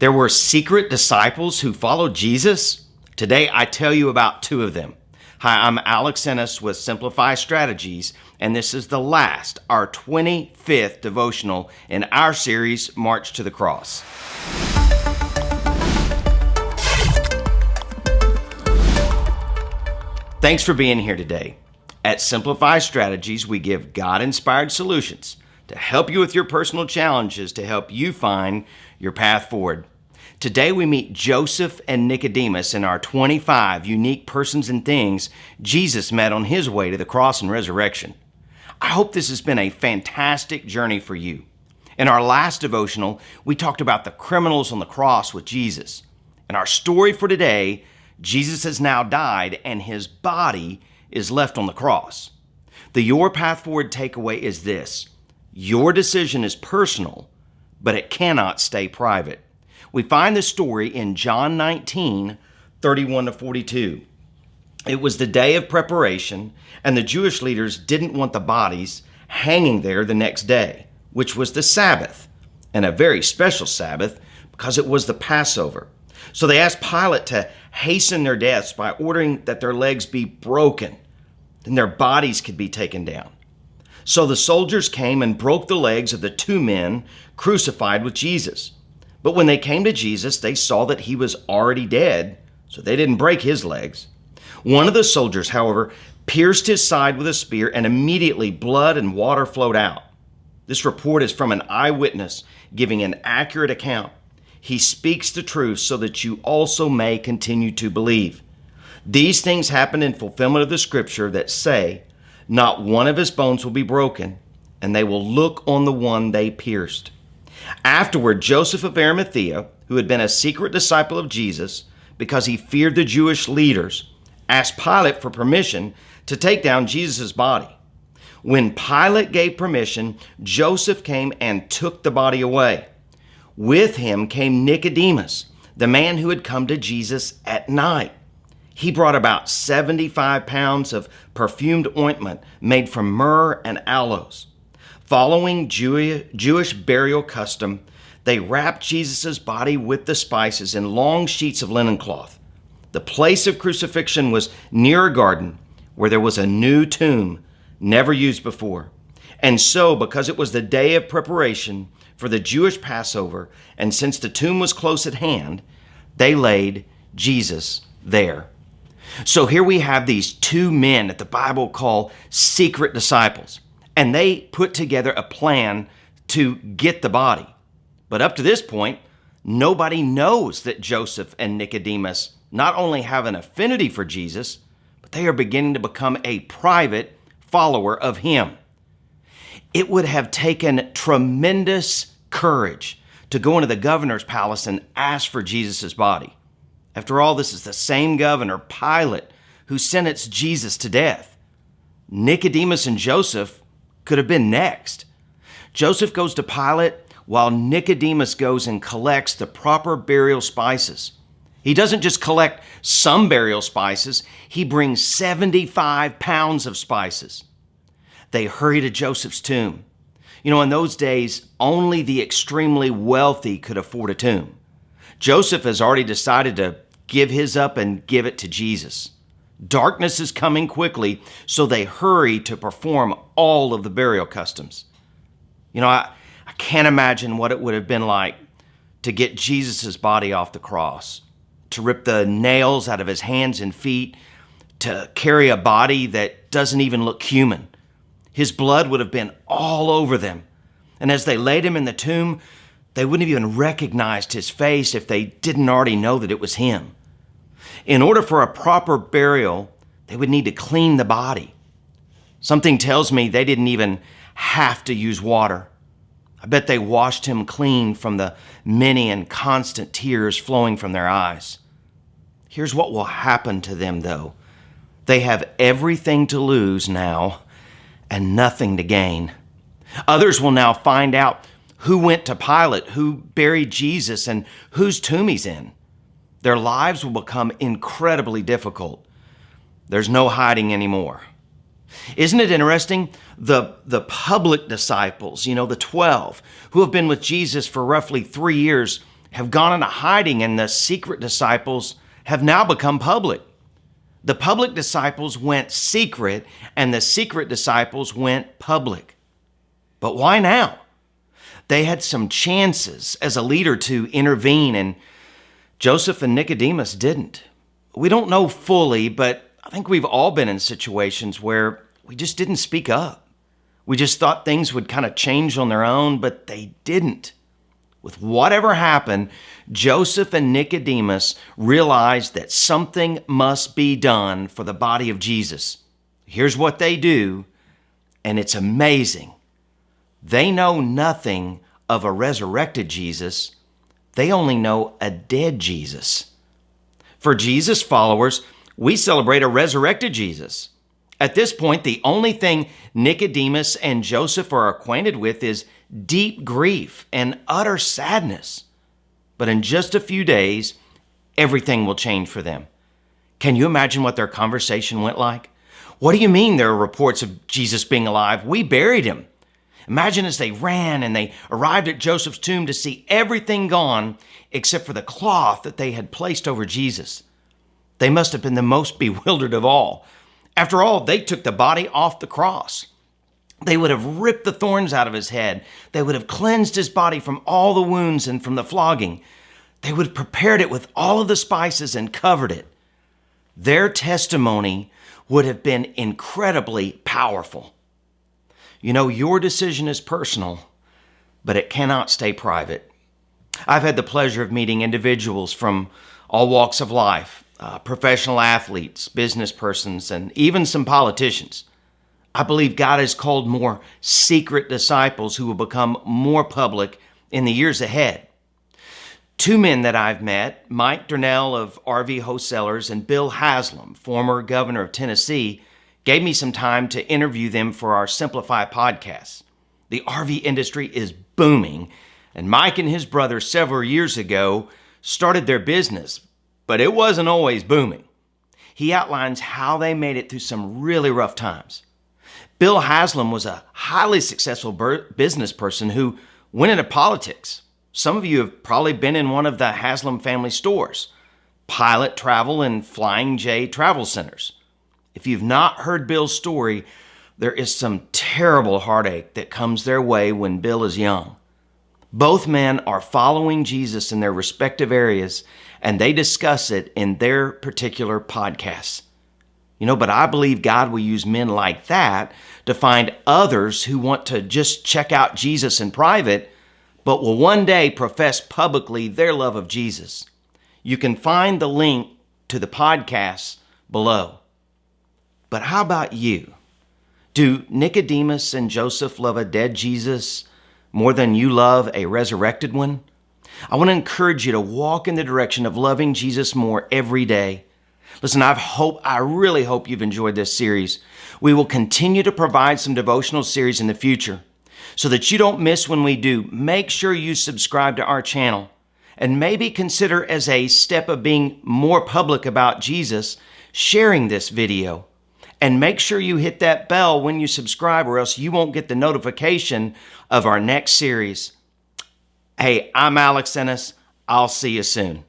There were secret disciples who followed Jesus. Today, I tell you about two of them. Hi, I'm Alex Ennis with Simplify Strategies, and this is the last, our 25th devotional in our series, March to the Cross. Thanks for being here today. At Simplify Strategies, we give God-inspired solutions to help you with your personal challenges, to help you find your path forward. Today we meet Joseph and Nicodemus in our 25 unique persons and things Jesus met on his way to the cross and resurrection. I hope this has been a fantastic journey for you. In our last devotional, we talked about the criminals on the cross with Jesus. In our story for today, Jesus has now died and his body is left on the cross. The Your Path Forward takeaway is this: your decision is personal, but it cannot stay private. We find the story in John 19, 31-42. It was the day of preparation, and the Jewish leaders didn't want the bodies hanging there the next day, which was the Sabbath, and a very special Sabbath because it was the Passover. So they asked Pilate to hasten their deaths by ordering that their legs be broken, then their bodies could be taken down. So the soldiers came and broke the legs of the two men crucified with Jesus. But when they came to Jesus, they saw that he was already dead, so they didn't break his legs. One of the soldiers, however, pierced his side with a spear, and immediately blood and water flowed out. This report is from an eyewitness giving an accurate account. He speaks the truth so that you also may continue to believe. These things happened in fulfillment of the scripture that say, not one of his bones will be broken, and they will look on the one they pierced. Afterward, Joseph of Arimathea, who had been a secret disciple of Jesus because he feared the Jewish leaders, asked Pilate for permission to take down Jesus' body. When Pilate gave permission, Joseph came and took the body away. With him came Nicodemus, the man who had come to Jesus at night. He brought about 75 pounds of perfumed ointment made from myrrh and aloes. Following Jewish burial custom, they wrapped Jesus' body with the spices in long sheets of linen cloth. The place of crucifixion was near a garden where there was a new tomb never used before. And so, because it was the day of preparation for the Jewish Passover, and since the tomb was close at hand, they laid Jesus there. So here we have these two men that the Bible call secret disciples, and they put together a plan to get the body. But up to this point, nobody knows that Joseph and Nicodemus not only have an affinity for Jesus, but they are beginning to become a private follower of him. It would have taken tremendous courage to go into the governor's palace and ask for Jesus' body. After all, this is the same governor, Pilate, who sentenced Jesus to death. Nicodemus and Joseph could have been next. Joseph goes to Pilate while Nicodemus goes and collects the proper burial spices. He doesn't just collect some burial spices, he brings 75 pounds of spices. They hurry to Joseph's tomb. You know, in those days, only the extremely wealthy could afford a tomb. Joseph has already decided to give his up and give it to Jesus. Darkness is coming quickly, so they hurry to perform all of the burial customs. You know, I can't imagine what it would have been like to get Jesus' body off the cross, to rip the nails out of his hands and feet, to carry a body that doesn't even look human. His blood would have been all over them. And as they laid him in the tomb, they wouldn't have even recognized his face if they didn't already know that it was him. In order for a proper burial, they would need to clean the body. Something tells me they didn't even have to use water. I bet they washed him clean from the many and constant tears flowing from their eyes. Here's what will happen to them, though. They have everything to lose now and nothing to gain. Others will now find out who went to Pilate, who buried Jesus, and whose tomb he's in. Their lives will become incredibly difficult. There's no hiding anymore. Isn't it interesting? The public disciples, the 12, who have been with Jesus for roughly 3 years, have gone into hiding, and the secret disciples have now become public. The public disciples went secret, and the secret disciples went public. But why now? They had some chances as a leader to intervene, and Joseph and Nicodemus didn't. We don't know fully, but I think we've all been in situations where we just didn't speak up. We just thought things would kind of change on their own, but they didn't. With whatever happened, Joseph and Nicodemus realized that something must be done for the body of Jesus. Here's what they do, and it's amazing. They know nothing of a resurrected Jesus. They only know a dead Jesus. For Jesus followers, we celebrate a resurrected Jesus. At this point, the only thing Nicodemus and Joseph are acquainted with is deep grief and utter sadness. But in just a few days, everything will change for them. Can you imagine what their conversation went like? What do you mean there are reports of Jesus being alive? We buried him. Imagine as they ran and they arrived at Joseph's tomb to see everything gone except for the cloth that they had placed over Jesus. They must have been the most bewildered of all. After all, they took the body off the cross. They would have ripped the thorns out of his head. They would have cleansed his body from all the wounds and from the flogging. They would have prepared it with all of the spices and covered it. Their testimony would have been incredibly powerful. You know, your decision is personal, but it cannot stay private. I've had the pleasure of meeting individuals from all walks of life, professional athletes, business persons, and even some politicians. I believe God has called more secret disciples who will become more public in the years ahead. Two men that I've met, Mike Durnell of RV Wholesalers and Bill Haslam, former governor of Tennessee, gave me some time to interview them for our Simplify podcast. The RV industry is booming, and Mike and his brother several years ago started their business, but it wasn't always booming. He outlines how they made it through some really rough times. Bill Haslam was a highly successful business person who went into politics. Some of you have probably been in one of the Haslam family stores, Pilot Travel and Flying J Travel Centers. If you've not heard Bill's story, there is some terrible heartache that comes their way when Bill is young. Both men are following Jesus in their respective areas, and they discuss it in their particular podcasts. But I believe God will use men like that to find others who want to just check out Jesus in private, but will one day profess publicly their love of Jesus. You can find the link to the podcasts below. But how about you? Do Nicodemus and Joseph love a dead Jesus more than you love a resurrected one? I want to encourage you to walk in the direction of loving Jesus more every day. Listen, I really hope you've enjoyed this series. We will continue to provide some devotional series in the future. So that you don't miss when we do, make sure you subscribe to our channel and maybe consider, as a step of being more public about Jesus, sharing this video. And make sure you hit that bell when you subscribe, or else you won't get the notification of our next series. Hey, I'm Alex Ennis. I'll see you soon.